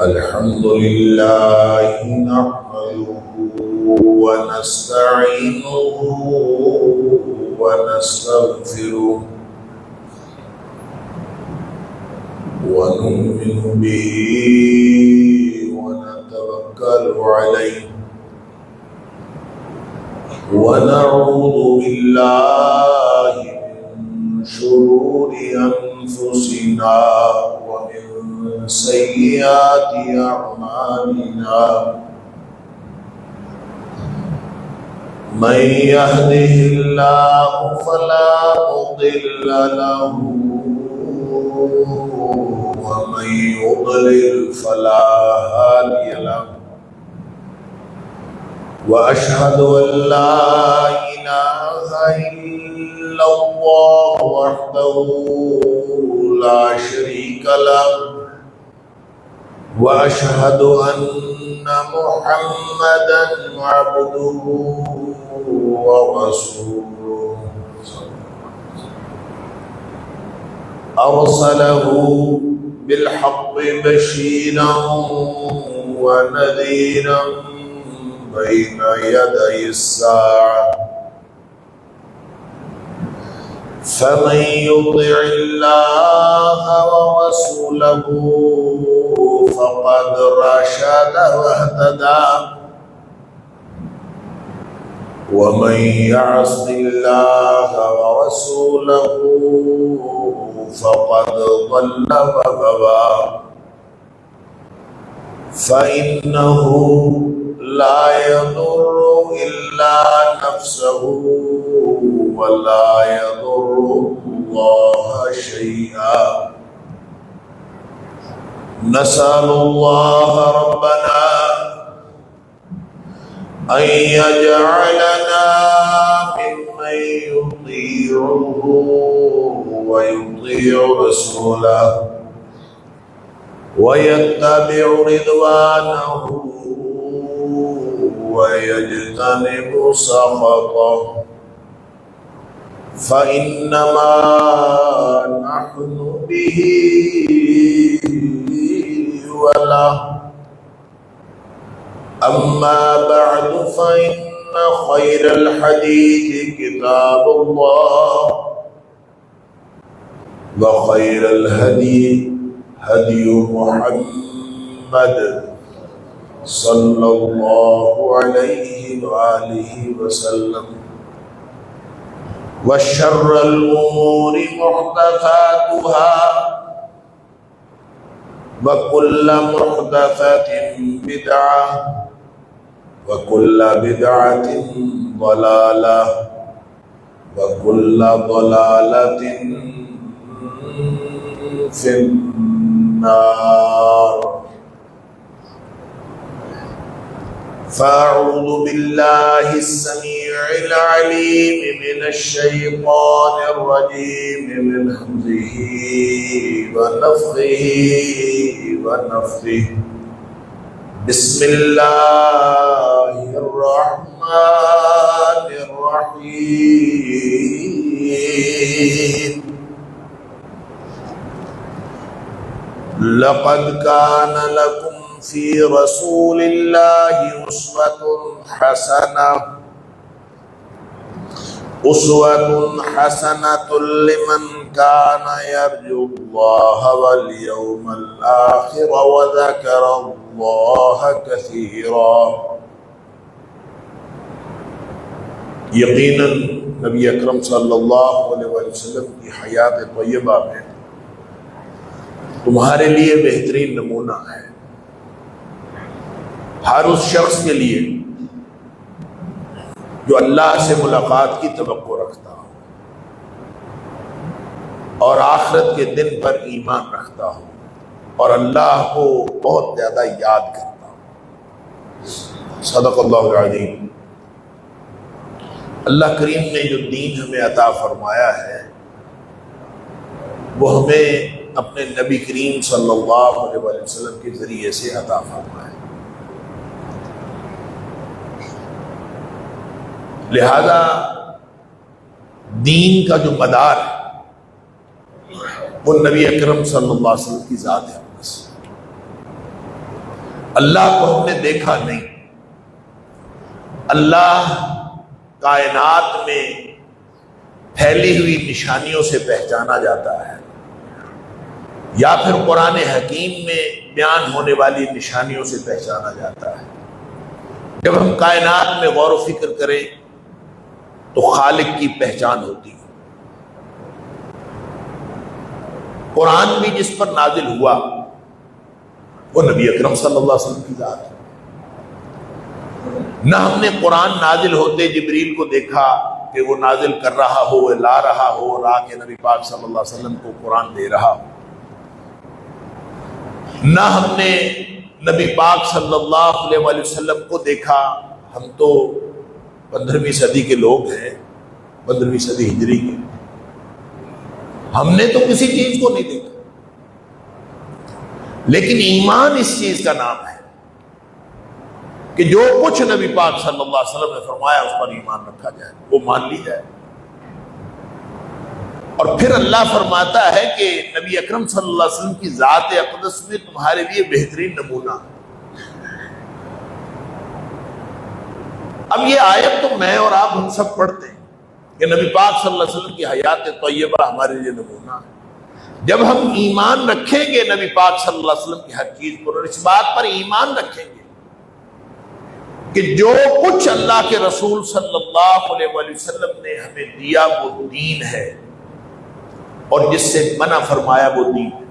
الحمد لله نحمده ونستعينه ونستغفره ونؤمن به ونتوكل عليه ونعوذ بالله من شرور أنفسنا ومن سيئات أعمالنا من يهده الله فلا مضل له ومن يضلل فلا هادي له وأشهد أن لا إله إلا الله وحده لا شريك له وأشهد أن محمدا عبده ورسوله أرسله بالحق بشيرا ونذيرا بين يدي الساعة فمن يطع الله ورسوله فقد رشد واهتدى ومن يعص الله ورسوله فقد ضل وغوى فإنه لا يضر إلا نفسه ولا يضر الله شيئا نسأل الله ربنا أن يجعلنا ممن يطيعه ويطيع رسوله ويتبع رضوانه ويجتنب سخطه فإنما نحن به وله أما بعد فإن خير الحديث كتاب الله وخير الهدي هدي محمد صلى الله عليه وآله وسلم وشر الأمور محدثاتها وكل محدثة بدعة وكل بدعة ضلالة وكل ضلالة في النار فأعوذ بالله السميع العليم من الشيطان الرجيم من همزه ونفخه ونفثه بسم الله الرحمن الرحيم لقد كان لكم في رسول الله أسوة حسنة لمن كان يرجو الله واليوم الآخر وذكر الله كثيرا یقیناً نبی اکرم صلی اللہ علیہ وسلم کی حیات طیبہ میں تمہارے لیے بہترین نمونہ ہے ہر اس شخص کے لیے جو اللہ سے ملاقات کی توقع رکھتا ہو اور آخرت کے دن پر ایمان رکھتا ہو اور اللہ کو بہت زیادہ یاد کرتا ہو۔ صدق اللہ العظیم۔ اللہ کریم نے جو دین ہمیں عطا فرمایا ہے وہ ہمیں اپنے نبی کریم صلی اللہ علیہ وسلم کے ذریعے سے عطا فرمایا ہے، لہذا دین کا جو مدار ہے وہ نبی اکرم صلی اللہ علیہ وسلم کی ذات ہے بس۔ اللہ کو ہم نے دیکھا نہیں، اللہ کائنات میں پھیلی ہوئی نشانیوں سے پہچانا جاتا ہے، یا پھر قرآن حکیم میں بیان ہونے والی نشانیوں سے پہچانا جاتا ہے۔ جب ہم کائنات میں غور و فکر کریں تو خالق کی پہچان ہوتی ہے۔ قرآن بھی جس پر نازل ہوا وہ نبی اکرم صلی اللہ علیہ وسلم کی ذات ہے۔ نہ ہم نے قرآن نازل ہوتے جبریل کو دیکھا کہ وہ نازل کر رہا ہو، لا رہا ہو، لا کے نبی پاک صلی اللہ علیہ وسلم کو قرآن دے رہا ہو۔ نہ ہم نے نبی پاک صلی اللہ علیہ وآلہ وسلم کو دیکھا، ہم تو 15ویں صدی کے لوگ ہیں، 15ویں صدی ہجری کے، ہم نے تو کسی چیز کو نہیں دیکھا، لیکن ایمان اس چیز کا نام ہے کہ جو کچھ نبی پاک صلی اللہ علیہ وسلم نے فرمایا اس پر ایمان رکھا جائے، وہ مان لی جائے۔ اور پھر اللہ فرماتا ہے کہ نبی اکرم صلی اللہ علیہ وسلم کی ذات اقدس میں تمہارے لیے بہترین نمونہ۔ اب یہ آیت تو میں اور آپ ہم سب پڑھتے ہیں کہ نبی پاک صلی اللہ علیہ وسلم کی حیات طیبہ ہمارے لیے نمونہ ہے۔ جب ہم ایمان رکھیں گے نبی پاک صلی اللہ علیہ وسلم کی ہر چیز پر، اور اس بات پر ایمان رکھیں گے کہ جو کچھ اللہ کے رسول صلی اللہ علیہ وآلہ وسلم نے ہمیں دیا وہ دین ہے، اور جس سے منع فرمایا وہ دین ہے۔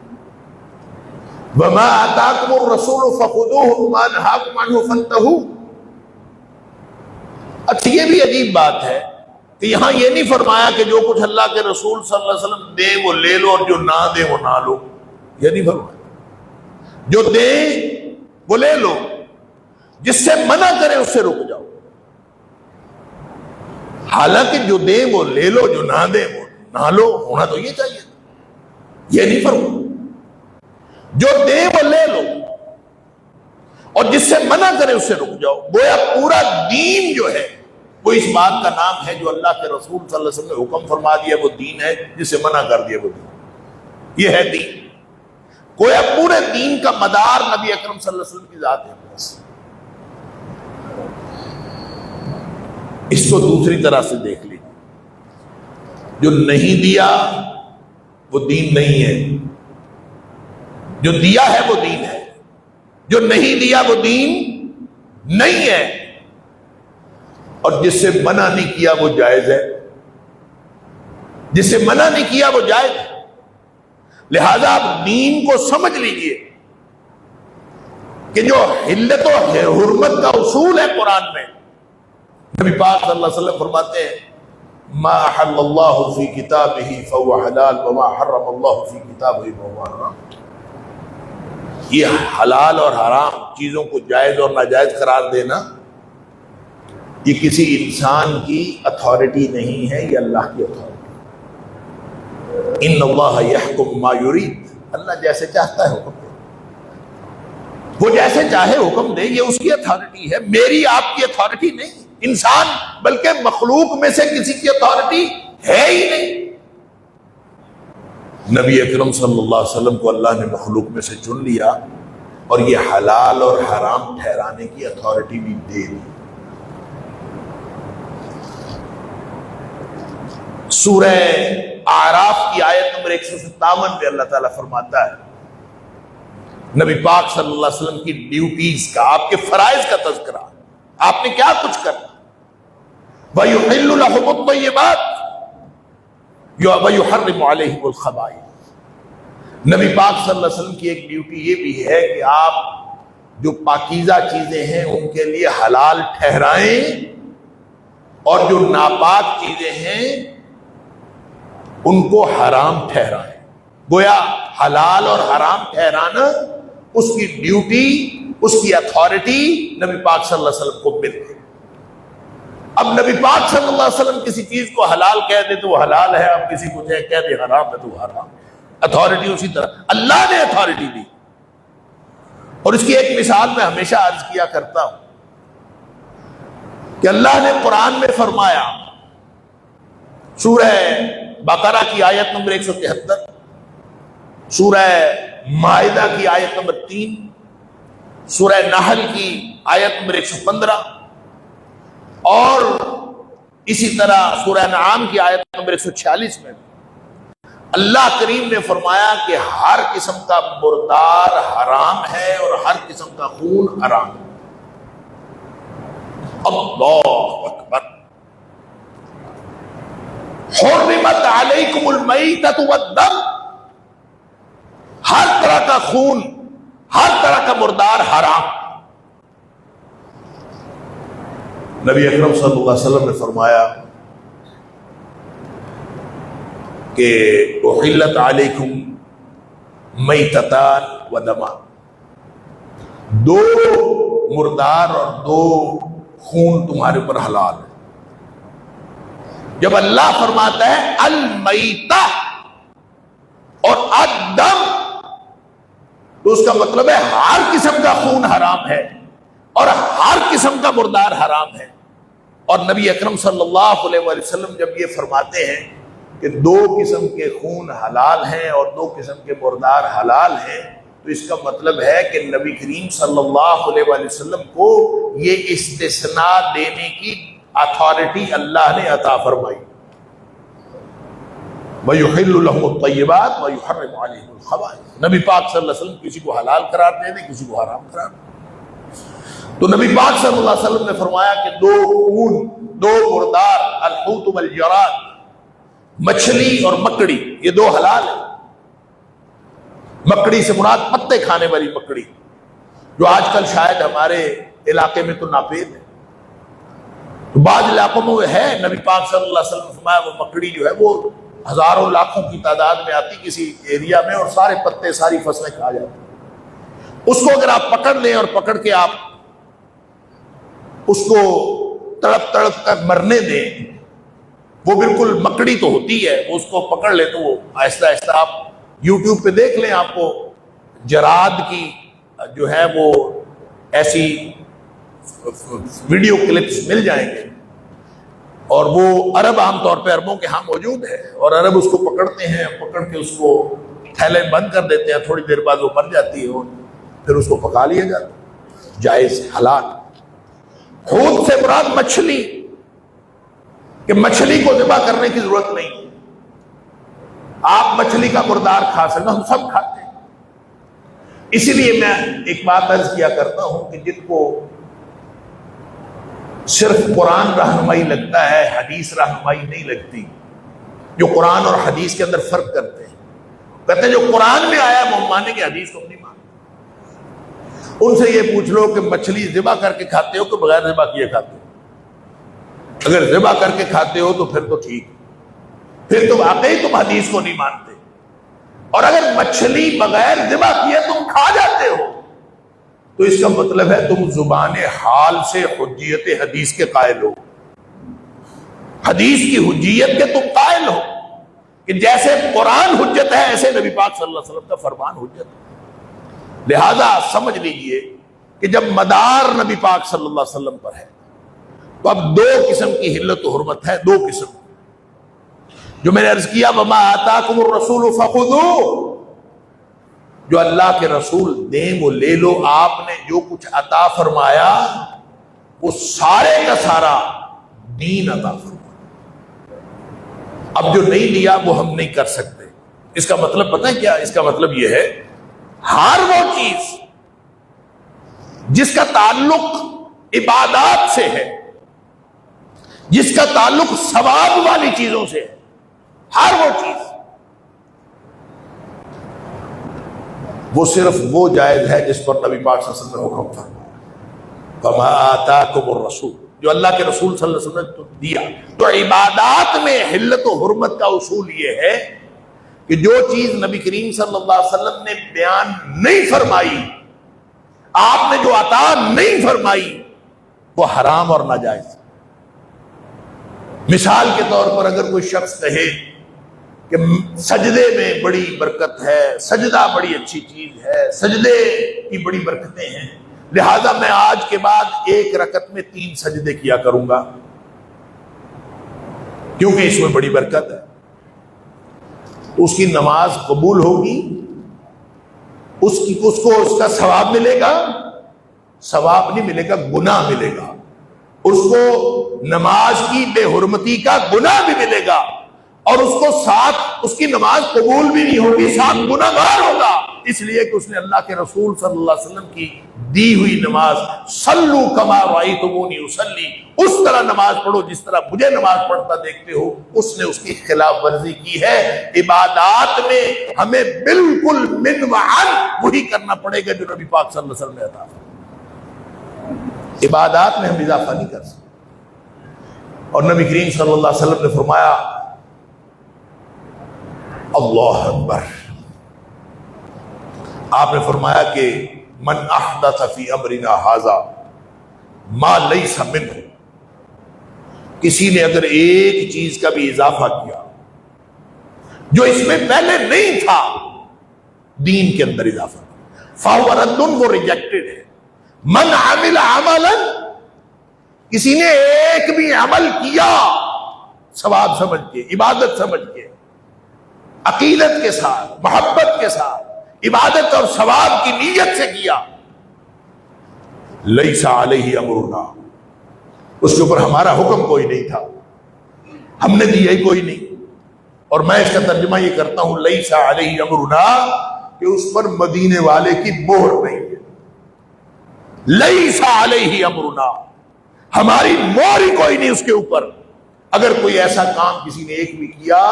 وَمَا آتَاكُمُ الرَّسُولُ فَخُذُوهُ وَمَا نَهَاكُمْ عَنْهُ فَانْتَهُوا۔ اچھا یہ بھی عجیب بات ہے کہ یہاں یہ نہیں فرمایا کہ جو کچھ اللہ کے رسول صلی اللہ علیہ وسلم دے وہ لے لو اور جو نہ دے وہ نہ لو، یہ نہیں فرمایا۔ جو دے وہ لے لو، جس سے منع کرے اس سے رک جاؤ۔ حالانکہ جو دے وہ لے لو، جو نہ دے وہ نہ لو، ہونا تو یہ چاہیے، یہ نہیں فرمایا۔ جو دے وہ لے لو اور جس سے منع کرے اس سے رک جاؤ۔ گویا پورا دین جو ہے وہ اس بات کا نام ہے، جو اللہ کے رسول صلی اللہ علیہ وسلم نے حکم فرما دیا وہ دین ہے، جسے منع کر دیا وہ دین، یہ ہے دین۔ گویا پورے دین کا مدار نبی اکرم صلی اللہ علیہ وسلم کی ذات ہے بس۔ اس کو دوسری طرح سے دیکھ لیجیے، جو نہیں دیا وہ دین نہیں ہے، جو دیا ہے وہ دین ہے، جو نہیں دیا وہ دین نہیں ہے، اور جس سے منع نہیں کیا وہ جائز ہے، جس سے منع نہیں کیا وہ جائز ہے۔ لہذا آپ دین کو سمجھ لیجئے کہ جو حلت و حرمت کا اصول ہے قرآن میں، نبی پاک صلی اللہ علیہ وسلم فرماتے ہیں ما احل اللہ فی کتابہ فہو حلال وما حرم اللہ فی کتابہ فہو حرام۔ یہ حلال اور حرام چیزوں کو جائز اور ناجائز قرار دینا یہ کسی انسان کی اتھارٹی نہیں ہے، یہ اللہ کی اتھارٹی۔ ان اللہ یحکم ما یرید، اللہ جیسے چاہتا ہے حکم دے، وہ جیسے چاہے حکم دے، یہ اس کی اتھارٹی ہے، میری آپ کی اتھارٹی نہیں۔ انسان بلکہ مخلوق میں سے کسی کی اتھارٹی ہے ہی نہیں۔ نبی اکرم صلی اللہ علیہ وسلم کو اللہ نے مخلوق میں سے چن لیا اور یہ حلال اور حرام ٹھہرانے کی اتھارٹی بھی دے دی۔ سورہ اعراف کی آیت نمبر 157 میں اللہ تعالیٰ فرماتا ہے نبی پاک صلی اللہ علیہ وسلم کی ڈیوٹیز کا، آپ کے فرائض کا تذکرہ، آپ نے کیا کچھ کرنا۔ وَيُحِلُّ لَهُمُ الطَّيِّبَاتِ وَيُحَرِّمُ عَلَيْهِمُ الْخَبَائِثَ۔ نبی پاک صلی اللہ علیہ وسلم کی ایک ڈیوٹی یہ بھی ہے کہ آپ جو پاکیزہ چیزیں ہیں ان کے لیے حلال ٹھہرائیں، اور جو ناپاک چیزیں ہیں ان کو حرام ٹھہرائیں۔ گویا حلال اور حرام ٹھہرانا اس کی ڈیوٹی، اس کی اتھارٹی نبی پاک صلی اللہ علیہ وسلم کو مل گئی۔ اب نبی پاک صلی اللہ علیہ وسلم کسی چیز کو حلال کہہ دے تو وہ حلال ہے، اب کسی کو کہہ دے حرام ہے تو وہ حرام۔ اتھارٹی اسی طرح اللہ نے اتھارٹی دی، اور اس کی ایک مثال میں ہمیشہ عرض کیا کرتا ہوں کہ اللہ نے قرآن میں فرمایا، سورہ بقرہ کی آیت نمبر 173، سورہ مائدہ کی آیت نمبر 3، سورہ نحل کی آیت نمبر 115، اور اسی طرح سورہ انعام کی آیت نمبر 146 میں اللہ کریم نے فرمایا کہ ہر قسم کا مردار حرام ہے اور ہر قسم کا خون حرام ہے۔ اللہ اکبر۔ حرمت علیکم المیتۃ والدم، ہر طرح کا خون، ہر طرح کا مردار حرام۔ نبی اکرم صلی اللہ علیہ وسلم نے فرمایا کہ احلت علیکم میتتان ودمان، دو مردار اور دو خون تمہارے اوپر حلال ہے۔ جب اللہ فرماتا ہے المیتہ اور الدم تو اس کا مطلب ہے ہر قسم کا خون حرام ہے اور ہر قسم کا مردار حرام ہے۔ اور نبی اکرم صلی اللہ علیہ وسلم جب یہ فرماتے ہیں کہ دو قسم کے خون حلال ہیں اور دو قسم کے مردار حلال ہیں، تو اس کا مطلب ہے کہ نبی کریم صلی اللہ علیہ وسلم کو یہ استثناء دینے کی اتھارٹی اللہ نے عطا فرمائی۔ وَيُحِلُّ لَهُمُ الطَّيِّبَاتِ وَيُحَرِّمُ عَلَيْهِمُ الْخَبَائِثَ، نبی پاک صلی اللہ علیہ وسلم کسی کو حلال قرار دے دیں، کسی کو حرام قرار دے۔ تو نبی پاک صلی اللہ علیہ وسلم نے فرمایا کہ دو خون، دو مردار، الحوت والجراد، مچھلی اور مکڑی، یہ دو حلال ہیں۔ مکڑی سے مراد پتے کھانے والی مکڑی، جو آج کل شاید ہمارے علاقے میں تو ناپید ہے، تو بعض علاقوں میں وہ ہے۔ نبی پاک صلی اللہ علیہ وسلم نے فرمایا وہ مکڑی جو ہے وہ ہزاروں لاکھوں کی تعداد میں آتی کسی ایریا میں اور سارے پتے، ساری فصلیں کھا جاتی۔ اس کو اگر آپ پکڑ لیں اور پکڑ کے آپ اس کو تڑپ تڑپ کر مرنے دیں، وہ بالکل مکڑی تو ہوتی ہے، اس کو پکڑ لیں تو وہ آہستہ آہستہ، آپ یوٹیوب پہ دیکھ لیں، آپ کو جراد کی جو ہے وہ ایسی ویڈیو کلپس مل جائیں گے، اور وہ عرب عام طور پہ عربوں کے ہاں موجود ہے، اور عرب اس کو پکڑتے ہیں، پکڑ کے اس کو تھیلے میں بند کر دیتے ہیں، تھوڑی دیر بعد وہ مر جاتی ہے اور پھر اس کو پکا لیا جاتا ہے، جائز حلال۔ حوت سے مراد مچھلی، کہ مچھلی کو ذبح کرنے کی ضرورت نہیں، آپ مچھلی کا مردار کھا سکتے، ہم سب کھاتے ہیں۔ اسی لیے میں ایک بات عرض کیا کرتا ہوں کہ جن کو صرف قرآن رہنمائی لگتا ہے، حدیث رہنمائی نہیں لگتی، جو قرآن اور حدیث کے اندر فرق کرتے ہیں، کہتے ہیں جو قرآن میں آیا وہ مانیں گے، حدیث کو نہیں مانیں۔ ان سے یہ پوچھ لو کہ مچھلی ذبح کر کے کھاتے ہو کہ بغیر ذبح کیے کھاتے ہو؟ اگر ذبح کر کے کھاتے ہو تو پھر تو ٹھیک، پھر تو واقعی تم حدیث کو نہیں مانتے، اور اگر مچھلی بغیر ذبح کیے تم کھا جاتے ہو تو اس کا مطلب ہے تم زبان حال سے حجیت حدیث کے قائل ہو، حدیث کی حجیت کے تم قائل ہو، کہ جیسے قرآن حجت ہے ایسے نبی پاک صلی اللہ علیہ وسلم کا فرمان حجت ہے۔ لہذا سمجھ لیجئے کہ جب مدار نبی پاک صلی اللہ علیہ وسلم پر ہے تو اب دو قسم کی حلت و حرمت ہے، دو قسم، جو میں نے عرض کیا وَمَا آتَاكُمُ الرَّسُولُ فَخُذُوهُ، جو اللہ کے رسول دیں وہ لے لو، آپ نے جو کچھ عطا فرمایا وہ سارے کا سارا دین عطا فرمایا، اب جو نہیں دیا وہ ہم نہیں کر سکتے۔ اس کا مطلب پتہ ہے کیا؟ اس کا مطلب یہ ہے ہر وہ چیز جس کا تعلق عبادات سے ہے، جس کا تعلق ثواب والی چیزوں سے ہے، ہر وہ چیز، وہ صرف وہ جائز ہے جس پر نبی پاک صلی اللہ علیہ وسلم نے حکم فرمایا، وَمَا آتَاكُمُ الرَّسُولُ، جو اللہ کے رسول صلی اللہ علیہ وسلم نے دیا۔ تو عبادات میں حلت و حرمت کا اصول یہ ہے کہ جو چیز نبی کریم صلی اللہ علیہ وسلم نے بیان نہیں فرمائی، آپ نے جو عطا نہیں فرمائی، وہ حرام اور ناجائز۔ مثال کے طور پر اگر کوئی شخص کہے کہ سجدے میں بڑی برکت ہے، سجدہ بڑی اچھی چیز ہے، سجدے کی بڑی برکتیں ہیں، لہذا میں آج کے بعد ایک رکعت میں 3 سجدے کیا کروں گا کیونکہ اس میں بڑی برکت ہے، تو اس کی نماز قبول ہوگی اس کو اس کا ثواب ملے گا؟ ثواب نہیں ملے گا، گناہ ملے گا. اس کو نماز کی بے حرمتی کا گناہ بھی ملے گا، اور اس کو ساتھ اس کی نماز قبول بھی نہیں ہوگی، ساتھ گناہ گار ہوگا، اس لیے کہ اس نے اللہ کے رسول صلی اللہ علیہ وسلم کی دی ہوئی نماز صلو کما رأیتمونی اصلی، اس طرح نماز پڑھو جس طرح مجھے نماز پڑھتا دیکھتے ہو، اس نے اس کی خلاف ورزی کی ہے. عبادات میں ہمیں بالکل من وعن وہی کرنا پڑے گا جو نبی پاک صلی اللہ علیہ وسلم نے عطا فرمایا. عبادات میں ہم اضافہ نہیں کر سکتے. اور نبی کریم صلی اللہ علیہ وسلم نے فرمایا اللہ اکبر، آپ نے فرمایا کہ من احدث فی امرنا ھذا ما لیس منہ، کسی نے اگر ایک چیز کا بھی اضافہ کیا جو اس میں پہلے نہیں تھا، دین کے اندر اضافہ، فہو رد، وہ ریجیکٹڈ ہے. من عمل عملا، کسی نے ایک بھی عمل کیا ثواب سمجھ کے، عبادت سمجھ کے، عقیدت کے ساتھ، محبت کے ساتھ، عبادت اور ثواب کی نیت سے کیا، لیس علیہ امرنا، اس کے اوپر ہمارا حکم کوئی نہیں تھا، ہم نے دیا ہی کوئی نہیں. اور میں اس کا ترجمہ یہ کرتا ہوں لیس علیہ امرنا، کہ اس پر مدینے والے کی مہر نہیں ہے. لیس علیہ امرنا، ہماری مہر ہی کوئی نہیں اس کے اوپر. اگر کوئی ایسا کام کسی نے ایک بھی کیا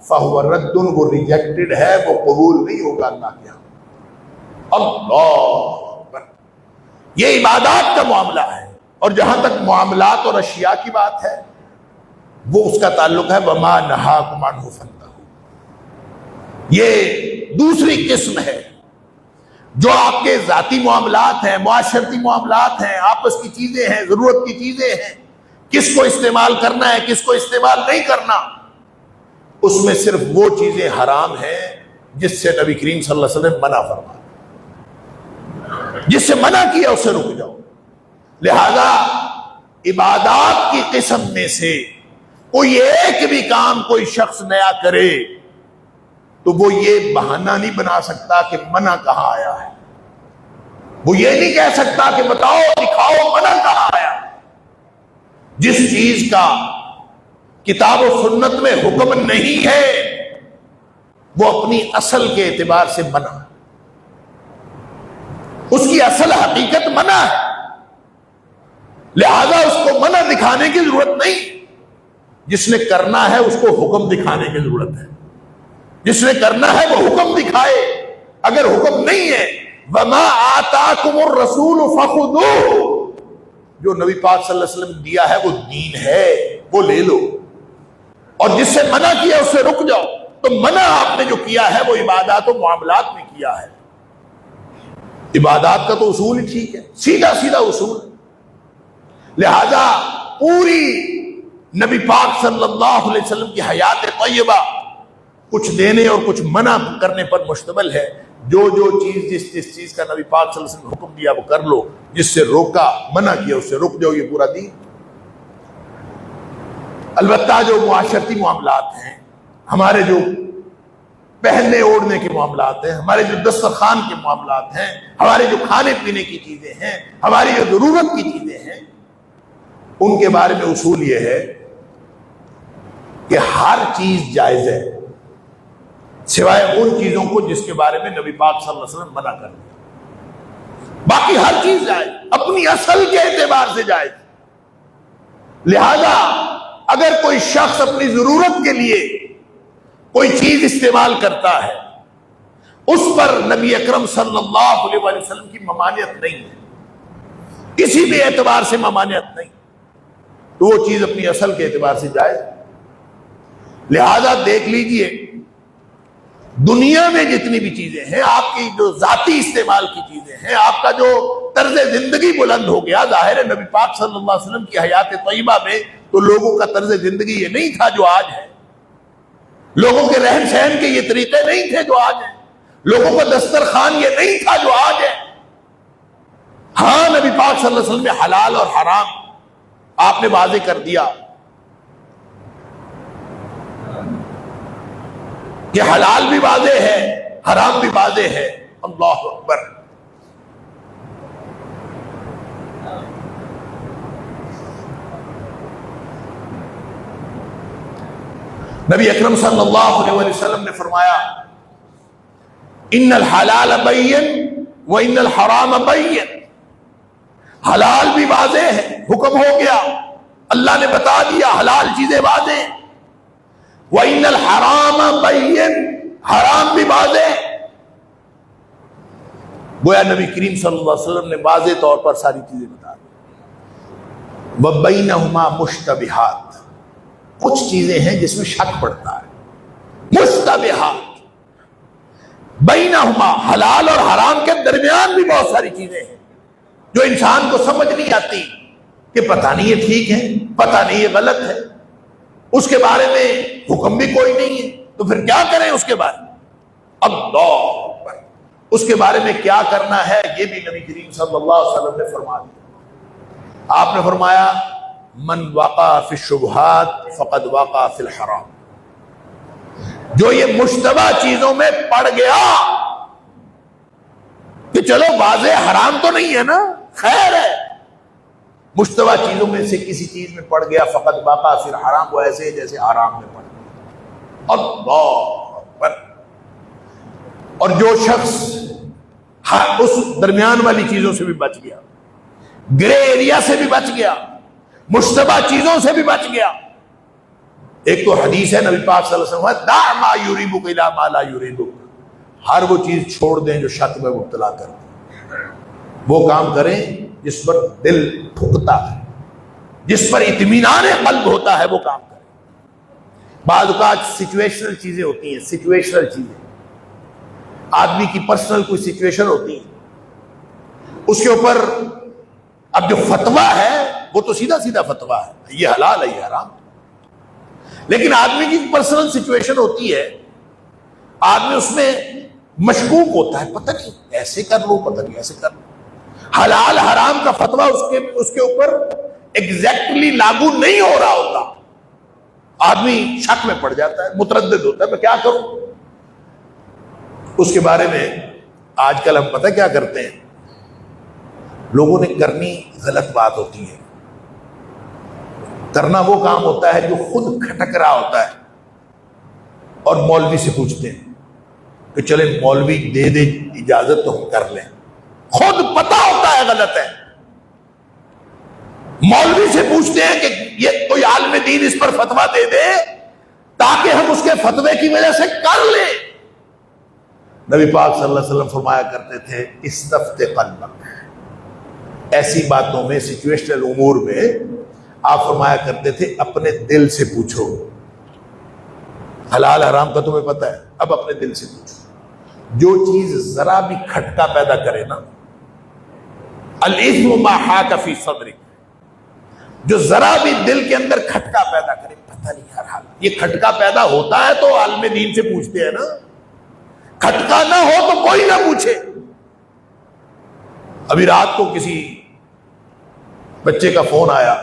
فہو رد، وہ ریجیکٹڈ ہے، وہ قبول نہیں ہوگا اللہ کے ہاں. اللہ اکبر. یہ عبادات کا معاملہ ہے. اور جہاں تک معاملات اور اشیاء کی بات ہے، وہ اس کا تعلق ہے وما نہاکم عنہ فانتہوا. یہ دوسری قسم ہے. جو آپ کے ذاتی معاملات ہیں، معاشرتی معاملات ہیں، آپس کی چیزیں ہیں، ضرورت کی چیزیں ہیں، کس کو استعمال کرنا ہے کس کو استعمال نہیں کرنا، اس میں صرف وہ چیزیں حرام ہیں جس سے نبی کریم صلی اللہ علیہ وسلم منع فرمایا. جس سے منع کیا اس سے رک جاؤ. لہذا عبادات کی قسم میں سے کوئی ایک بھی کام کوئی شخص نیا کرے تو وہ یہ بہانہ نہیں بنا سکتا کہ منع کہاں آیا ہے. وہ یہ نہیں کہہ سکتا کہ بتاؤ دکھاؤ منع کہاں آیا. جس چیز کا کتاب و سنت میں حکم نہیں ہے وہ اپنی اصل کے اعتبار سے منع، اس کی اصل حقیقت منع ہے. لہذا اس کو منع دکھانے کی ضرورت نہیں. جس نے کرنا ہے اس کو حکم دکھانے کی ضرورت ہے. جس نے کرنا ہے وہ حکم دکھائے. اگر حکم نہیں ہے وَمَا آتَاكُمُ الرَّسُولُ فَخُذُوهُ، جو نبی پاک صلی اللہ علیہ وسلم دیا ہے وہ دین ہے، وہ لے لو. اور جس سے منع کیا اس سے رک جاؤ. تو منع آپ نے جو کیا ہے وہ عبادات و معاملات میں کیا ہے. عبادات کا تو اصول ہی ٹھیک ہے، سیدھا سیدھا اصول. لہذا پوری نبی پاک صلی اللہ علیہ وسلم کی حیات طیبہ کچھ دینے اور کچھ منع کرنے پر مشتمل ہے. جو چیز جس چیز کا نبی پاک صلی اللہ علیہ وسلم نے حکم دیا وہ کر لو، جس سے روکا منع کیا اس سے رک جاؤ. یہ پورا دین. البتہ جو معاشرتی معاملات ہیں، ہمارے جو پہننے اوڑھنے کے معاملات ہیں، ہمارے جو دسترخوان کے معاملات ہیں، ہمارے جو کھانے پینے کی چیزیں ہیں، ہماری جو ضرورت کی چیزیں ہیں، ان کے بارے میں اصول یہ ہے کہ ہر چیز جائز ہے سوائے ان چیزوں کو جس کے بارے میں نبی پاک صلی اللہ علیہ وسلم منع کر دیا. باقی ہر چیز جائز، اپنی اصل کے اعتبار سے جائز. لہذا اگر کوئی شخص اپنی ضرورت کے لیے کوئی چیز استعمال کرتا ہے اس پر نبی اکرم صلی اللہ علیہ وسلم کی ممانعت نہیں ہے، کسی بھی اعتبار سے ممانعت نہیں، تو وہ چیز اپنی اصل کے اعتبار سے جائز. لہذا دیکھ لیجئے دنیا میں جتنی بھی چیزیں ہیں، آپ کی جو ذاتی استعمال کی چیزیں ہیں، آپ کا جو طرز زندگی بلند ہو گیا، ظاہر ہے نبی پاک صلی اللہ علیہ وسلم کی حیات طیبہ میں تو لوگوں کا طرز زندگی یہ نہیں تھا جو آج ہے. لوگوں کے رہن سہن کے یہ طریقے نہیں تھے جو آج ہیں. لوگوں کا دسترخوان یہ نہیں تھا جو آج ہے. ہاں نبی پاک صلی اللہ علیہ وسلم نے حلال اور حرام آپ نے واضح کر دیا کہ حلال بھی واضح ہے، حرام بھی واضح ہے. اللہ اکبر. نبی اکرم صلی اللہ علیہ وسلم نے فرمایا ان الحلال بین وان الحرام بین. حلال بھی واضح ہے، حکم ہو گیا، اللہ نے بتا دیا حلال چیزیں واضح ہیں. وان الحرام بین، حرام بھی واضح. گویا نبی کریم صلی اللہ علیہ وسلم نے واضح طور پر ساری چیزیں بتا دی. وبینہما مشتبہات، کچھ چیزیں ہیں جس میں شک پڑتا ہے. مشتبہات بینہما، حلال اور حرام کے درمیان بھی بہت ساری چیزیں ہیں جو انسان کو سمجھ نہیں آتی کہ پتہ نہیں یہ ٹھیک ہے، پتہ نہیں یہ غلط ہے، اس کے بارے میں حکم بھی کوئی نہیں ہے، تو پھر کیا کریں اس کے بارے میں؟ اللہ اکبر. اس کے بارے میں کیا کرنا ہے یہ بھی نبی کریم صلی اللہ علیہ وسلم نے فرما دیا. آپ نے فرمایا من وقع فی الشبہات فقد وقع فی الحرام. جو یہ مشتبہ چیزوں میں پڑ گیا کہ چلو واضح حرام تو نہیں ہے نا، خیر ہے، مشتبہ چیزوں میں سے کسی چیز میں پڑ گیا فقد وقع فی الحرام، وہ ایسے جیسے حرام میں پڑ گیا. اللہ اکبر. اور جو شخص اس درمیان والی چیزوں سے بھی بچ گیا، گرے ایریا سے بھی بچ گیا، مشتبہ چیزوں سے بھی بچ گیا. ایک تو حدیث ہے نبی پاک صلی اللہ علیہ وسلم دع ما یریبک الی ما لا یریبک. ہر وہ چیز چھوڑ دیں جو شک میں مبتلا کر دیں، وہ کام کریں جس پر دل ٹھکتا ہے، جس پر اطمینان قلب ہوتا ہے، وہ کام کریں. بعض اوقات سچویشنل چیزیں ہوتی ہیں، سچویشنل چیزیں، آدمی کی پرسنل کوئی سچویشن ہوتی ہے، اس کے اوپر اب جو فتویٰ ہے وہ تو سیدھا سیدھا فتویٰ ہے، یہ حلال ہے یہ حرام. لیکن آدمی کی پرسنل سچویشن ہوتی ہے، آدمی اس میں مشکوک ہوتا ہے، پتہ نہیں ایسے کر لو، پتہ نہیں ایسے کر لو. حلال حرام کا فتویٰ اس کے اوپر ایگزیکٹلی لاگو نہیں ہو رہا ہوتا، آدمی شک میں پڑ جاتا ہے، متردد ہوتا ہے میں کیا کروں. اس کے بارے میں آج کل ہم پتہ کیا کرتے ہیں، لوگوں نے کرنی غلط بات ہوتی ہے. کرنا وہ کام ہوتا ہے جو خود کھٹک رہا ہوتا ہے اور مولوی سے پوچھتے ہیں کہ چلے مولوی دے دے اجازت تو ہم کر لیں. خود پتہ ہوتا ہے غلط ہے، مولوی سے پوچھتے ہیں کہ یہ کوئی عالم دین اس پر فتویٰ دے دے تاکہ ہم اس کے فتوے کی وجہ سے کر لیں. نبی پاک صلی اللہ علیہ وسلم فرمایا کرتے تھے استفت قلبک. ایسی باتوں میں، سچویشنل امور میں آپ فرمایا کرتے تھے اپنے دل سے پوچھو. حلال حرام کا تمہیں پتہ ہے، اب اپنے دل سے پوچھو. جو چیز ذرا بھی کھٹکا پیدا کرے نا، الاثم ما حاک فی صدرک، جو ذرا بھی دل کے اندر کھٹکا پیدا کرے، پتہ نہیں ہر حال یہ کھٹکا پیدا ہوتا ہے تو عالم دین سے پوچھتے ہیں نا. کھٹکا نہ ہو تو کوئی نہ پوچھے. ابھی رات کو کسی بچے کا فون آیا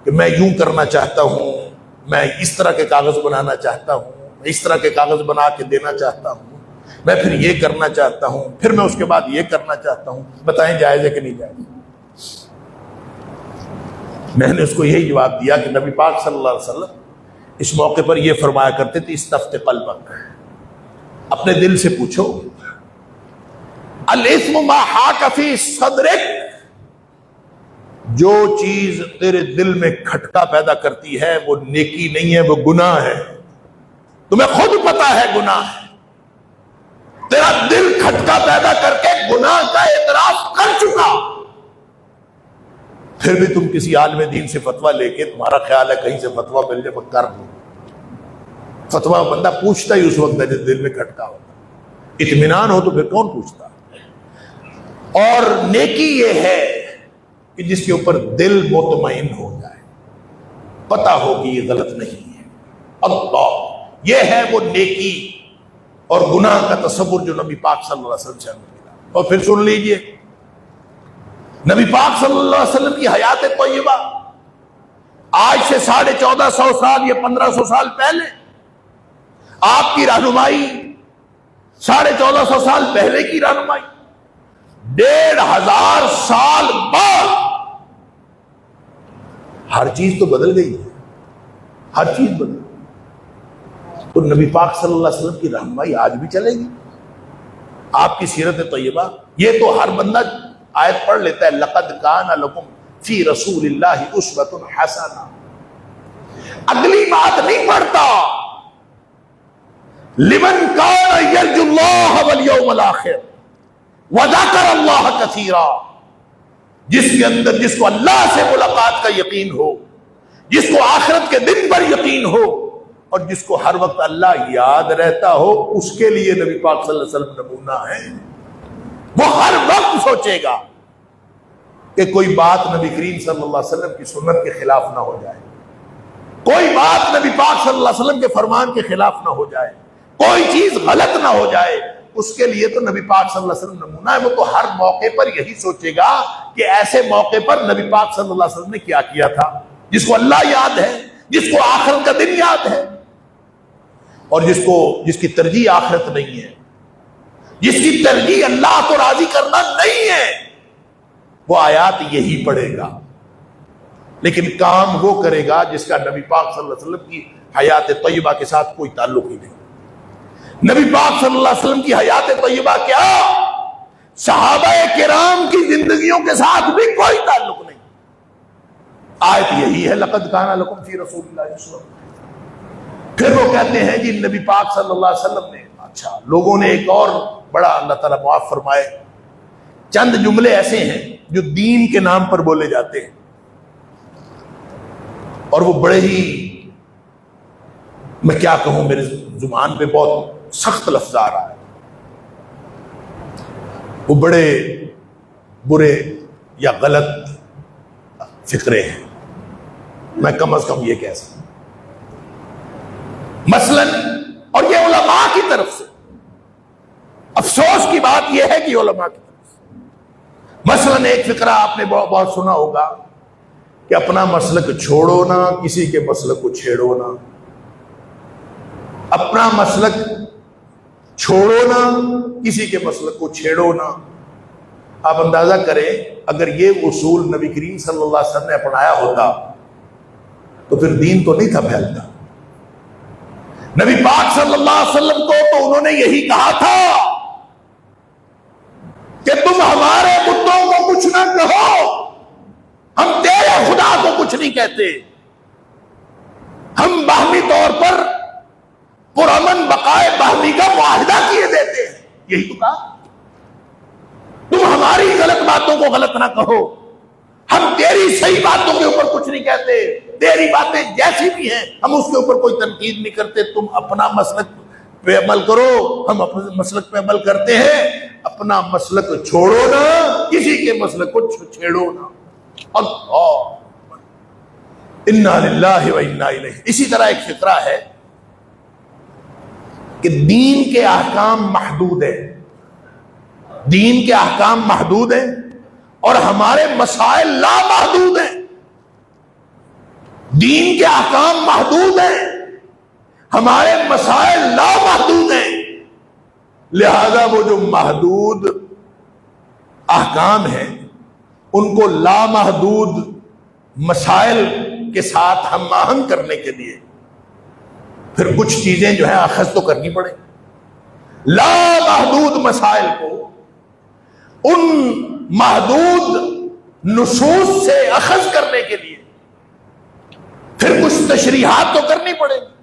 کہ میں یوں کرنا چاہتا ہوں، میں اس طرح کے کاغذ بنانا چاہتا ہوں، میں اس طرح کے کاغذ بنا کے دینا چاہتا ہوں، میں پھر یہ کرنا چاہتا ہوں، پھر میں اس کے بعد یہ کرنا چاہتا ہوں، بتائیں جائز ہے کہ نہیں جائز. میں نے اس کو یہی جواب دیا کہ نبی پاک صلی اللہ علیہ وسلم اس موقع پر یہ فرمایا کرتے تھے استفت قلبک، اپنے دل سے پوچھو. الاثم ما حاک فی صدرک، جو چیز تیرے دل میں کھٹکا پیدا کرتی ہے وہ نیکی نہیں ہے، وہ گناہ ہے. تمہیں خود پتا ہے گناہ ہے، تیرا دل کھٹکا پیدا کر کے گناہ کا اعتراف کر چکا، پھر بھی تم کسی عالم دین سے فتویٰ لے کے تمہارا خیال ہے کہیں سے فتویٰ مل جائے کر دو. فتویٰ بندہ پوچھتا ہی اس وقت ہے جس دل میں کھٹکا ہوتا. اطمینان ہو تو پھر کون پوچھتا. اور نیکی یہ ہے کہ جس کے اوپر دل مطمئن ہو جائے، پتہ ہو کہ یہ غلط نہیں ہے. اللہ، یہ ہے وہ نیکی اور گناہ کا تصور جو نبی پاک صلی اللہ علیہ وسلم سے ہمیں ملا. اور پھر سن لیجئے نبی پاک صلی اللہ علیہ وسلم کی حیات طیبہ آج سے 1450 سال یا 1500 سال پہلے آپ کی رہنمائی 1450 سال پہلے کی رہنمائی، 1500 سال بعد ہر چیز تو بدل گئی ہے، ہر چیز بدل گئی۔ تو نبی پاک صلی اللہ علیہ وسلم کی رہنمائی آج بھی چلے گی، آپ کی سیرت طیبہ۔ یہ تو ہر بندہ آیت پڑھ لیتا ہے، لقد کان لکم فی رسول اللہ اسوۃ حسنہ، اگلی بات نہیں پڑھتا، لمن کان یرجو اللہ والیوم الآخر وذکر اللہ کثیرا، جس کے اندر جس کو اللہ سے ملاقات کا یقین ہو، جس کو آخرت کے دن پر یقین ہو، اور جس کو ہر وقت اللہ یاد رہتا ہو، اس کے لیے نبی پاک صلی اللہ علیہ وسلم نمونہ ہے۔ وہ ہر وقت سوچے گا کہ کوئی بات نبی کریم صلی اللہ علیہ وسلم کی سنت کے خلاف نہ ہو جائے، کوئی بات نبی پاک صلی اللہ علیہ وسلم کے فرمان کے خلاف نہ ہو جائے، کوئی چیز غلط نہ ہو جائے۔ اس کے لیے تو نبی پاک صلی اللہ علیہ وسلم نمونہ ہے۔ وہ تو ہر موقع پر یہی سوچے گا کہ ایسے موقع پر نبی پاک صلی اللہ علیہ وسلم نے کیا کیا تھا، جس کو اللہ یاد ہے، جس کو آخرت کا دن یاد ہے، اور جس کی ترجیح آخرت نہیں ہے، جس کی ترجیح اللہ کو راضی کرنا نہیں ہے، وہ آیات یہی پڑھے گا۔ لیکن کام وہ کرے گا جس کا نبی پاک صلی اللہ علیہ وسلم کی حیات طیبہ کے ساتھ کوئی تعلق ہی نہیں۔ نبی پاک صلی اللہ علیہ وسلم کی حیات طیبہ کیا، صحابہ کرام کی زندگیوں کے ساتھ بھی کوئی تعلق نہیں۔ آیت یہی ہے، لقد کان لکم فی رسول اللہ اسوۃ۔ پھر وہ کہتے ہیں جی نبی پاک صلی اللہ علیہ وسلم نے، اچھا لوگوں نے ایک اور بڑا، اللہ تعالیٰ معاف فرمائے، چند جملے ایسے ہیں جو دین کے نام پر بولے جاتے ہیں، اور وہ بڑے ہی، میں کیا کہوں، میرے زبان پہ بہت سخت لفظ آ رہا ہے، وہ بڑے برے یا غلط فکرے ہیں، میں کم از کم یہ کہہ سکتا ہوں۔ مثلاً، اور یہ علماء کی طرف سے، افسوس کی بات یہ ہے کہ علماء کی طرف سے، مثلاً ایک فقرہ آپ نے بہت سنا ہوگا کہ اپنا مسلک چھوڑو نہ، کسی کے مسلک کو چھیڑو نہ، اپنا مسلک چھوڑو نہ، کسی کے مسلک کو چھیڑو نہ۔ آپ اندازہ کریں اگر یہ اصول نبی کریم صلی اللہ علیہ وسلم نے اپنایا ہوتا تو پھر دین تو نہیں تھا پھیلتا۔ نبی پاک صلی اللہ علیہ وسلم کو تو انہوں نے یہی کہا تھا کہ تم ہمارے بتوں کو کچھ نہ کہو، ہم تیرے خدا کو کچھ نہیں کہتے، ہم باہمی طور پر پرامن بقائے باہمی کا معاہدہ کیے دیتے ہیں، یہی تو کہا۔ تم ہماری غلط باتوں کو غلط نہ کہو، ہم تیری صحیح باتوں کے اوپر کچھ نہیں کہتے، تیری باتیں جیسی بھی ہیں ہم اس کے اوپر کوئی تنقید نہیں کرتے، تم اپنا مسلک پہ عمل کرو، ہم اپنے مسلک پہ عمل کرتے ہیں، اپنا مسلک چھوڑو نہ، کسی کے مسلک کو چھیڑو نہ۔ انا للہ و انا الیہ۔ اسی طرح ایک فقرہ ہے کہ دین کے احکام محدود ہیں، دین کے احکام محدود ہیں اور ہمارے مسائل لامحدود ہیں۔ دین کے احکام محدود ہیں، ہمارے مسائل لامحدود ہیں، لہذا وہ جو محدود احکام ہیں ان کو لامحدود مسائل کے ساتھ ہم آہنگ کرنے کے لیے پھر کچھ چیزیں جو ہیں اخذ تو کرنی پڑے۔ لامحدود مسائل کو ان محدود نصوص سے اخذ کرنے کے لیے پھر کچھ تشریحات تو کرنی پڑے گی،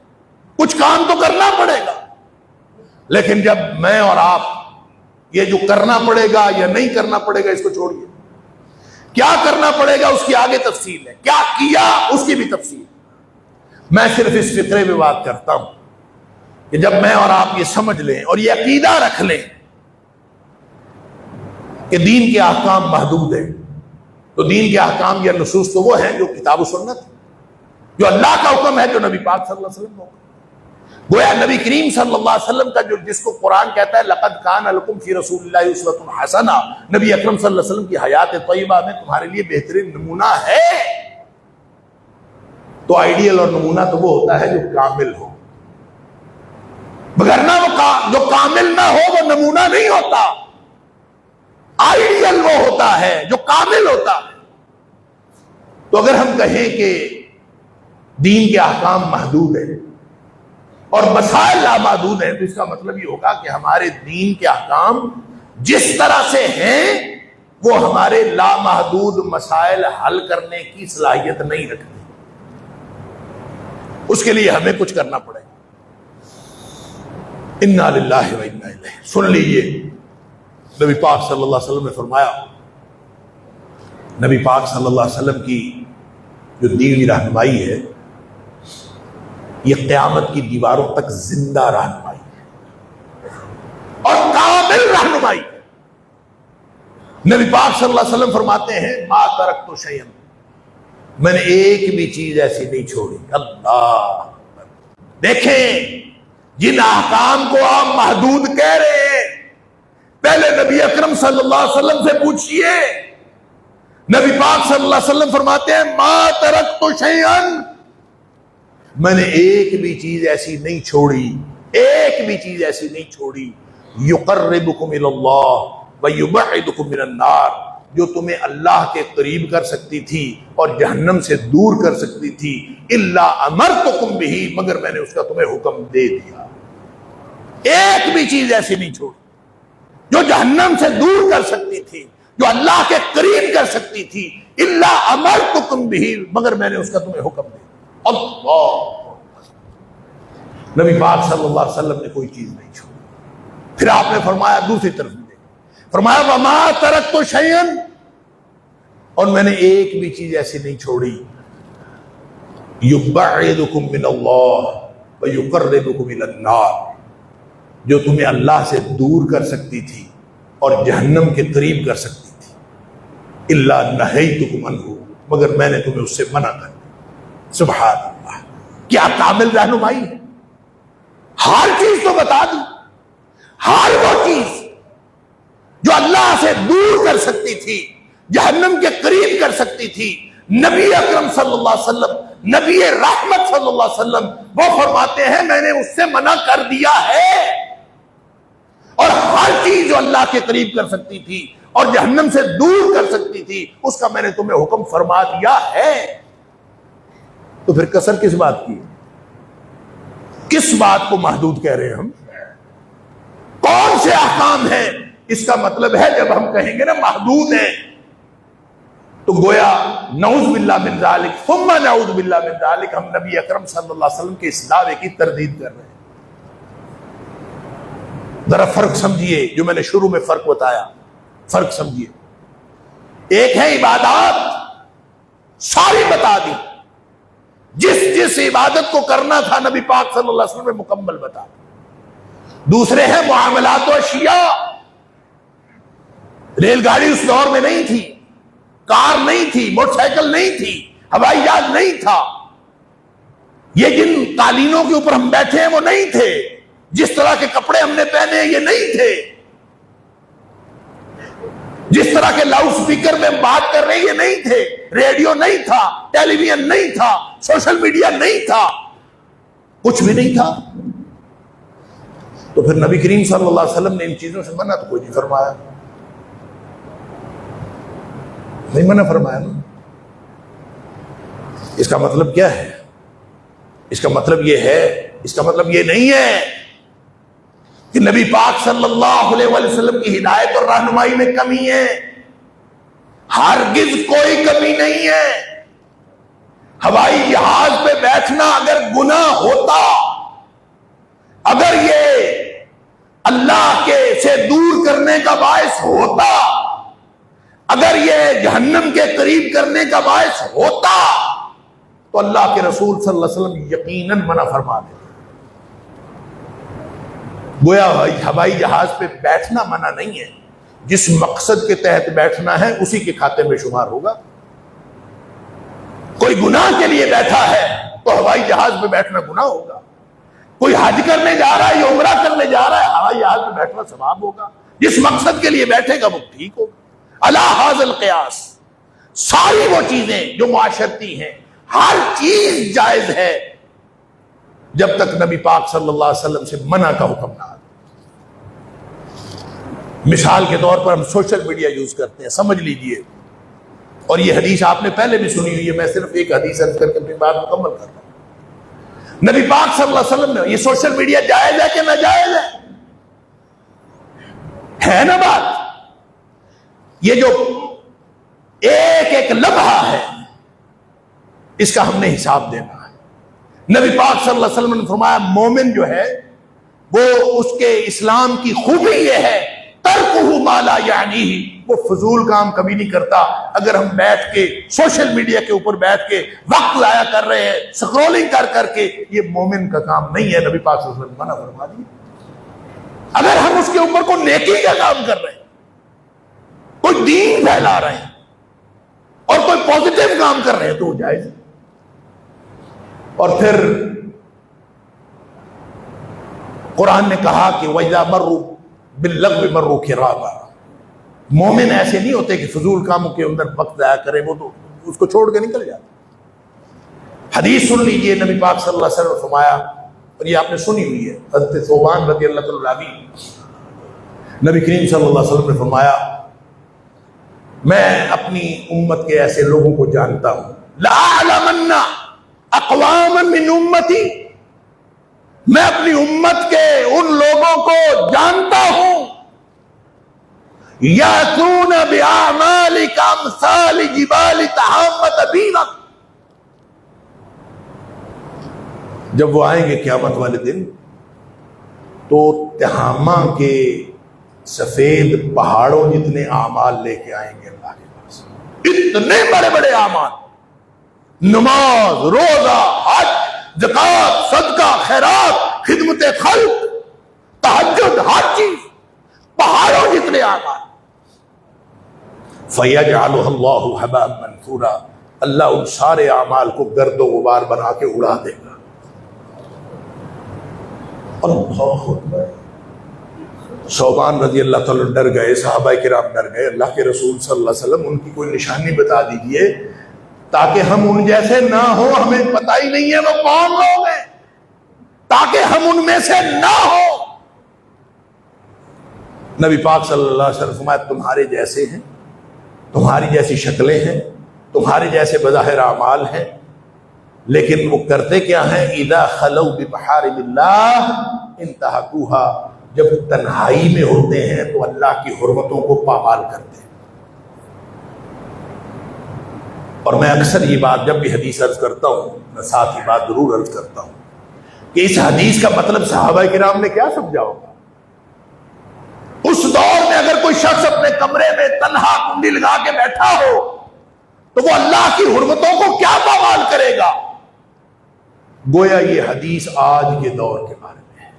کچھ کام تو کرنا پڑے گا۔ لیکن جب میں اور آپ یہ جو کرنا پڑے گا یا نہیں کرنا پڑے گا اس کو چھوڑیے، کیا کرنا پڑے گا اس کی آگے تفصیل ہے، کیا کیا اس کی بھی تفصیل۔ میں صرف اس فقرے میں بات کرتا ہوں کہ جب میں اور آپ یہ سمجھ لیں اور یہ عقیدہ رکھ لیں کہ دین کے احکام محدود ہیں، تو دین کے احکام یا نصوص تو وہ ہیں جو کتاب و سنت، جو اللہ کا حکم ہے، جو نبی پاک صلی اللہ علیہ وسلم کا حکم۔ گویا نبی کریم صلی اللہ علیہ وسلم کا جس کو قرآن کہتا ہے لقد کان لکم فی رسول اللہ اسوۃ حسنہ، نبی اکرم صلی اللہ علیہ وسلم کی حیات طیبہ میں تمہارے لیے بہترین نمونہ ہے، تو آئیڈیل اور نمونہ تو وہ ہوتا ہے جو کامل ہو۔ وگرنہ جو کامل نہ ہو وہ نمونہ نہیں ہوتا، آئیڈیل وہ ہوتا ہے جو کامل ہوتا ہے۔ تو اگر ہم کہیں کہ دین کے احکام محدود ہیں اور مسائل لامحدود ہیں، تو اس کا مطلب یہ ہوگا کہ ہمارے دین کے احکام جس طرح سے ہیں وہ ہمارے لامحدود مسائل حل کرنے کی صلاحیت نہیں رکھتے۔ اس کے لیے ہمیں کچھ کرنا پڑے گا۔ انا للہ و انا الیہ۔ سن لیجئے، نبی پاک صلی اللہ علیہ وسلم نے فرمایا، نبی پاک صلی اللہ علیہ وسلم کی جو دی ہوئی رہنمائی ہے یہ قیامت کی دیواروں تک زندہ رہنمائی ہے اور کامل رہنمائی ہے۔ نبی پاک صلی اللہ علیہ وسلم فرماتے ہیں ما ترکت شیئا، میں نے ایک بھی چیز ایسی نہیں چھوڑی۔ اللہ دیکھیں، جن احکام کو آپ محدود کہہ رہے ہیں، پہلے نبی اکرم صلی اللہ علیہ وسلم سے پوچھئے۔ نبی پاک صلی اللہ علیہ وسلم فرماتے ہیں ما ترکت شیئا، میں نے ایک بھی چیز ایسی نہیں چھوڑی، ایک بھی چیز ایسی نہیں چھوڑی، یقربکم الی اللہ ویبعدکم من النار، جو تمہیں اللہ کے قریب کر سکتی تھی اور جہنم سے دور کر سکتی تھی، الا امرتکم بہ، مگر میں نے اس کا تمہیں حکم دے دیا۔ ایک بھی چیز ایسی نہیں چھوڑی جو جہنم سے دور کر سکتی تھی، جو اللہ کے قریب کر سکتی تھی، الا امرتکم بہ، مگر میں نے اس کا تمہیں حکم دے دیا۔ اللہ، نبی پاک صلی اللہ علیہ وسلم نے کوئی چیز نہیں چھوڑی۔ پھر آپ نے فرمایا دوسری طرف فرمایا وما ترکت شیئا، اور میں نے ایک بھی چیز ایسی نہیں چھوڑی، یبعدکم من اللہ ویقربکم الی النار، جو تمہیں اللہ سے دور کر سکتی تھی اور جہنم کے قریب کر سکتی تھی، الا نہیتکم عنہ، مگر میں نے تمہیں اس سے منع کر دیا۔ سبحان اللہ، کیا کامل رہنمائی ہے۔ ہر چیز تو بتا دی، ہر وہ چیز جو اللہ سے دور کر سکتی تھی، جہنم کے قریب کر سکتی تھی، نبی اکرم صلی اللہ علیہ وسلم، نبی رحمت صلی اللہ علیہ وسلم وہ فرماتے ہیں میں نے اس سے منع کر دیا ہے۔ اور ہر چیز جو اللہ کے قریب کر سکتی تھی اور جہنم سے دور کر سکتی تھی، اس کا میں نے تمہیں حکم فرما دیا ہے۔ تو پھر کسر کس بات کی؟ کس بات کو محدود کہہ رہے ہیں ہم؟ کون سے احکام ہیں؟ اس کا مطلب ہے جب ہم کہیں گے نا محدود ہیں، تو گویا نعوذ باللہ من ذالک ثم نعوذ باللہ من ذالک ہم نبی اکرم صلی اللہ علیہ وسلم کے اس دعوے کی تردید کر رہے ہیں۔ ذرا فرق سمجھیے، جو میں نے شروع میں فرق بتایا، فرق سمجھیے۔ ایک ہے عبادات، ساری بتا دی، جس جس عبادت کو کرنا تھا نبی پاک صلی اللہ علیہ وسلم نے مکمل بتا دی۔ دوسرے ہیں معاملات و اشیاء، ریل گاڑی اس دور میں نہیں تھی، کار نہیں تھی، موٹر سائیکل نہیں تھی، ہوائی جہاز نہیں تھا، یہ جن قالینوں کے اوپر ہم بیٹھے ہیں وہ نہیں تھے، جس طرح کے کپڑے ہم نے پہنے ہیں یہ نہیں تھے، جس طرح کے لاؤڈ سپیکر میں بات کر رہے ہیں یہ نہیں تھے، ریڈیو نہیں تھا، ٹیلی ویژن نہیں تھا، سوشل میڈیا نہیں تھا، کچھ بھی نہیں تھا۔ تو پھر نبی کریم صلی اللہ علیہ وسلم نے ان چیزوں سے منع تو کوئی نہیں فرمایا، نہیں منع فرمایا نا۔ اس کا مطلب کیا ہے؟ اس کا مطلب یہ ہے، اس کا مطلب یہ نہیں ہے کہ نبی پاک صلی اللہ علیہ وسلم کی ہدایت اور رہنمائی میں کمی ہے۔ ہرگز کوئی کمی نہیں ہے۔ ہوائی جہاز پہ بیٹھنا اگر گناہ ہوتا، اگر یہ اللہ کے سے دور کرنے کا باعث ہوتا، اگر یہ جہنم کے قریب کرنے کا باعث ہوتا، تو اللہ کے رسول صلی اللہ علیہ وسلم یقیناً منع فرما دیتے۔ گویا ہوائی جہاز پہ بیٹھنا منع نہیں ہے، جس مقصد کے تحت بیٹھنا ہے اسی کے کھاتے میں شمار ہوگا۔ کوئی گناہ کے لیے بیٹھا ہے تو ہوائی جہاز پہ بیٹھنا گناہ ہوگا۔ کوئی حج کرنے جا رہا ہے یا عمرہ کرنے جا رہا ہے، ہوائی جہاز پہ بیٹھنا ثواب ہوگا۔ جس مقصد کے لیے بیٹھے گا وہ ٹھیک ہوگا۔ علی ھذا القیاس، ساری وہ چیزیں جو معاشرتی ہیں، ہر چیز جائز ہے، جب تک نبی پاک صلی اللہ علیہ وسلم سے منع کا حکم نہ آئے۔ مثال کے طور پر ہم سوشل میڈیا یوز کرتے ہیں، سمجھ لیجئے، اور یہ حدیث آپ نے پہلے بھی سنی ہوئی ہے، میں صرف ایک حدیث عرض کر کے اپنی بات مکمل کرتا ہوں۔ نبی پاک صلی اللہ علیہ وسلم نے یہ سوشل میڈیا جائز ہے کہ ناجائز ہے نا بات؟ یہ جو ایک ایک لمحہ ہے اس کا ہم نے حساب دینا ہے۔ نبی پاک صلی اللہ علیہ وسلم نے فرمایا مومن جو ہے وہ اس کے اسلام کی خوبی یہ ہے ترکہ ما لا یعنیہ، وہ فضول کام کبھی نہیں کرتا۔ اگر ہم بیٹھ کے سوشل میڈیا کے اوپر بیٹھ کے وقت ضائع کر رہے ہیں سکرولنگ کر کر کے، یہ مومن کا کام نہیں ہے، نبی پاک صلی اللہ علیہ وسلم منع فرما دیا۔ اگر ہم اس کے اوپر کوئی نیکی کا کام کر رہے ہیں، کوئی دین پھیلا رہے ہیں اور کوئی پازیٹیو کام کر رہے ہیں تو وہ جائز ہے۔ اور پھر قرآن نے کہا کہ وَإِذَا مَرُّوا بِاللَّغْوِ مَرُّوا كِرَامًا، مومن ایسے نہیں ہوتے کہ فضول کاموں کے اندر وقت ضائع کرے، وہ تو اس کو چھوڑ کے نکل جاتے۔ حدیث سن لیجئے، نبی پاک صلی اللہ علیہ وسلم نے فرمایا، اور یہ آپ نے سنی ہوئی ہے، حضرت ثوبان رضی اللہ عنہ، نبی کریم صلی اللہ علیہ وسلم نے فرمایا میں اپنی امت کے ایسے لوگوں کو جانتا ہوں، لَأَعْلَمَنَّ اقوام من امتی، میں اپنی امت کے ان لوگوں کو جانتا ہوں، یاتون باعمال کامثال جبال تہامۃ بینا، جب وہ آئیں گے قیامت والے دن تو تہامہ کے سفید پہاڑوں جتنے اعمال لے کے آئیں گے اللہ کے پاس، اتنے بڑے بڑے اعمال، نماز، روزہ، حج، زکات، صدقہ، خیرات، خدمت خلق، تہجد، ہر چیز، پہاڑوں جتنے اعمال، فَيَجْعَلُهَا اللَّهُ هَبَاءً مَنْثُورًا، اللہ ان سارے اعمال کو گرد و غبار بنا کے اڑا دے گا۔ اللہ اکبر۔ ثوبان رضی اللہ تعالیٰ ڈر گئے، صحابہ کرام ڈر گئے، اللہ کے رسول صلی اللہ علیہ وسلم ان کی کوئی نشانی بتا دیجئے تاکہ ہم ان جیسے نہ ہو، ہمیں پتہ ہی نہیں ہے وہ کون لوگ ہیں، تاکہ ہم ان میں سے نہ ہو۔ نبی پاک صلی اللہ علیہ وسلم فرمایا تمہارے جیسے ہیں، تمہاری جیسی شکلیں ہیں، تمہارے جیسے بظاہر اعمال ہیں، لیکن وہ کرتے کیا ہیں؟ اذا خلوا بمحارم اللہ انتہکوها، جب تنہائی میں ہوتے ہیں تو اللہ کی حرمتوں کو پامال کرتے ہیں۔ اور میں اکثر یہ بات جب بھی حدیث عرض کرتا ہوں، میں ساتھ ہی بات ضرور عرض کرتا ہوں کہ اس حدیث کا مطلب صحابہ کرام نے کیا سمجھا ہوگا؟ اس دور میں اگر کوئی شخص اپنے کمرے میں تنہا کنڈی لگا کے بیٹھا ہو تو وہ اللہ کی حرمتوں کو کیا پامال کرے گا؟ گویا یہ حدیث آج کے دور کے بارے میں ہے،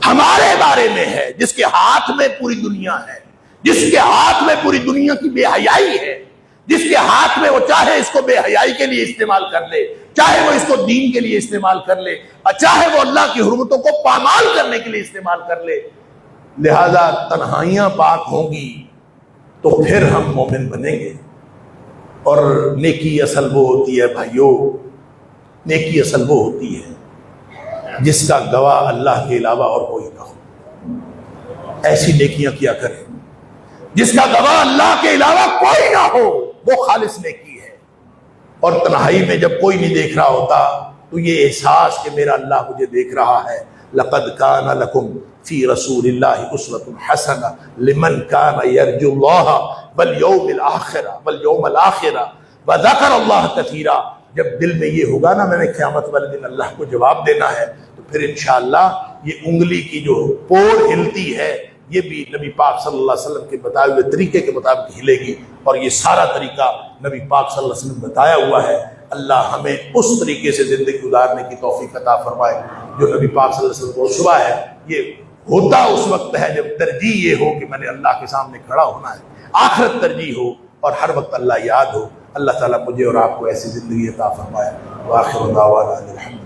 ہمارے بارے میں ہے، جس کے ہاتھ میں پوری دنیا ہے، جس کے ہاتھ میں پوری دنیا کی بے حیائی ہے، جس کے ہاتھ میں وہ چاہے اس کو بے حیائی کے لیے استعمال کر لے، چاہے وہ اس کو دین کے لیے استعمال کر لے، اور چاہے وہ اللہ کی حرمتوں کو پامال کرنے کے لیے استعمال کر لے۔ لہذا تنہائیاں پاک ہوں گی تو پھر ہم مومن بنیں گے۔ اور نیکی اصل وہ ہوتی ہے بھائیو، نیکی اصل وہ ہوتی ہے جس کا گواہ اللہ کے علاوہ اور کوئی نہ ہو۔ ایسی نیکیاں کیا کریں جس کا گواہ اللہ کے علاوہ کوئی نہ ہو، وہ خالص نیکی ہے۔ اور تنہائی میں جب کوئی نہیں دیکھ رہا ہوتا تو یہ احساس کہ میرا اللہ مجھے دیکھ رہا ہے، لَقَدْ كَانَ لَكُمْ فِي رَسُولِ اللَّهِ أُسْوَةٌ حَسَنَةٌ لِمَنْ كَانَ يَرْجُو اللَّهَ وَالْيَوْمَ الْآخِرَ وَذَكَرَ اللَّهَ كَثِيرًا۔ جب دل میں یہ ہوگا نا میں نے قیامت والے دن اللہ کو جواب دینا ہے، تو پھر انشاءاللہ یہ انگلی کی جو پور ہلتی ہے یہ بھی نبی پاک صلی اللہ علیہ وسلم کے بتائے ہوئے طریقے کے مطابق ہلے گی، اور یہ سارا طریقہ نبی پاک صلی اللہ علیہ وسلم نے بتایا ہوا ہے۔ اللہ ہمیں اس طریقے سے زندگی گزارنے کی توفیق عطا فرمائے جو نبی پاک صلی اللہ علیہ وسلم کو اسوہ ہے۔ یہ ہوتا اس وقت ہے جب ترجیح یہ ہو کہ میں نے اللہ کے سامنے کھڑا ہونا ہے، آخرت ترجیح ہو اور ہر وقت اللہ یاد ہو۔ اللہ تعالیٰ مجھے اور آپ کو ایسی زندگی عطا فرمائے۔ وآخر دعوانا الحمد